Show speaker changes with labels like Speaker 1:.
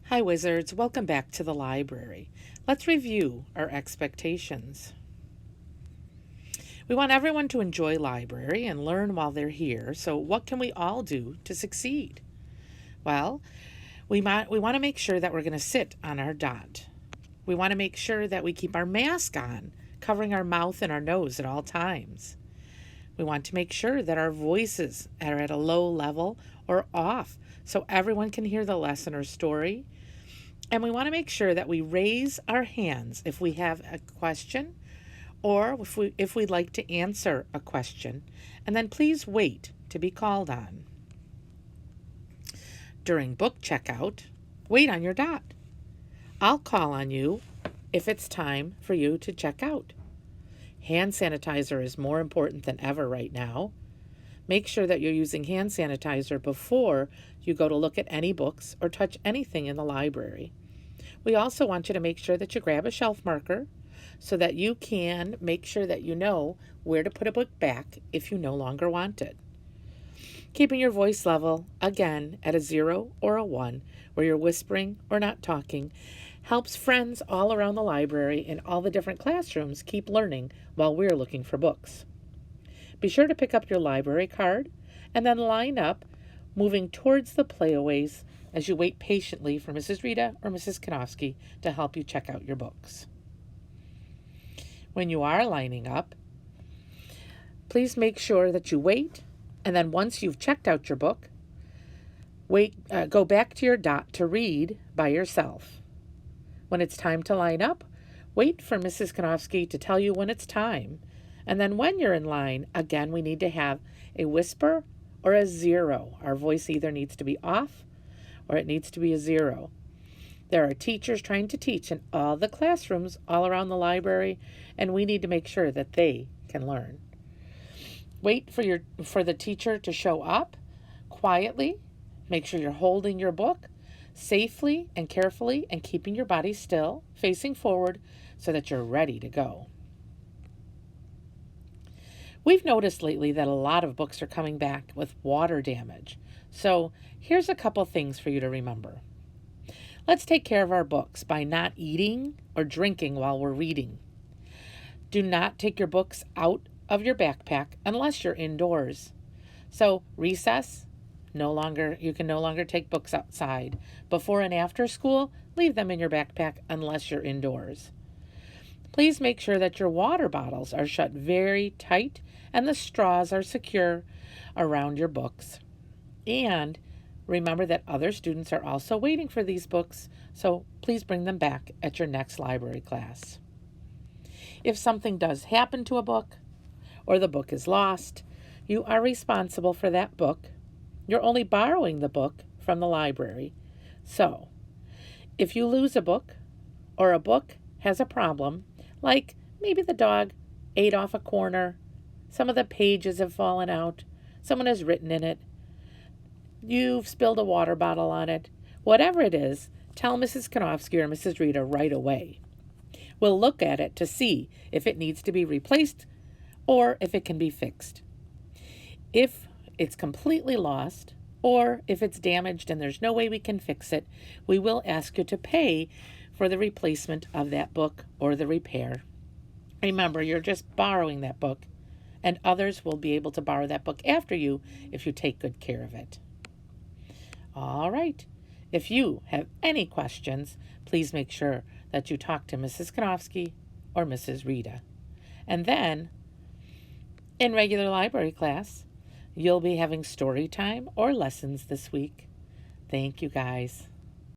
Speaker 1: Hi, Wizards. Welcome back to the library. Let's review our expectations. We want everyone to enjoy library and learn while they're here, so what can we all do to succeed? Well, we want to make sure that we're going to sit on our dot. We want to make sure that we keep our mask on, covering our mouth and our nose at all times. We want to make sure that our voices are at a low level or off so everyone can hear the lesson or story. And we want to make sure that we raise our hands if we have a question or if we'd like to answer a question. And then please wait to be called on. During book checkout, wait on your dot. I'll call on you if it's time for you to check out. Hand sanitizer is more important than ever right now. Make sure that you're using hand sanitizer before you go to look at any books or touch anything in the library. We also want you to make sure that you grab a shelf marker so that you can make sure that you know where to put a book back if you no longer want it. Keeping your voice level, again, at a 0 or a 1, where you're whispering or not talking, helps friends all around the library in all the different classrooms keep learning while we're looking for books. Be sure to pick up your library card and then line up, moving towards the playaways as you wait patiently for Mrs. Rita or Mrs. Kanofsky to help you check out your books. When you are lining up, please make sure that you wait, and then once you've checked out your book, go back to your dot to read by yourself. When it's time to line up, wait for Mrs. Kanofsky to tell you when it's time. And then when you're in line, again, we need to have a whisper or a 0. Our voice either needs to be off or it needs to be a 0. There are teachers trying to teach in all the classrooms all around the library, and we need to make sure that they can learn. Wait for the teacher to show up quietly. Make sure you're holding your book safely and carefully and keeping your body still, facing forward so that you're ready to go. We've noticed lately that a lot of books are coming back with water damage. So here's a couple things for you to remember. Let's take care of our books by not eating or drinking while we're reading. Do not take your books out of your backpack unless you're indoors. So recess, you can no longer take books outside. Before and after school, leave them in your backpack unless you're indoors. Please make sure that your water bottles are shut very tight and the straws are secure around your books. And remember that other students are also waiting for these books, so please bring them back at your next library class. If something does happen to a book or the book is lost, you are responsible for that book. You're only borrowing the book from the library. So, if you lose a book or a book has a problem, like maybe the dog ate off a corner, some of the pages have fallen out, someone has written in it, you've spilled a water bottle on it, whatever it is, tell Mrs. Kanofsky or Mrs. Rita right away. We'll look at it to see if it needs to be replaced or if it can be fixed. If it's completely lost or if it's damaged and there's no way we can fix it, we will ask you to pay for the replacement of that book or the repair. Remember, you're just borrowing that book, and others will be able to borrow that book after you if you take good care of it. All right. If you have any questions, please make sure that you talk to Mrs. Kanofsky or Mrs. Rita. And then, in regular library class, you'll be having story time or lessons this week. Thank you, guys.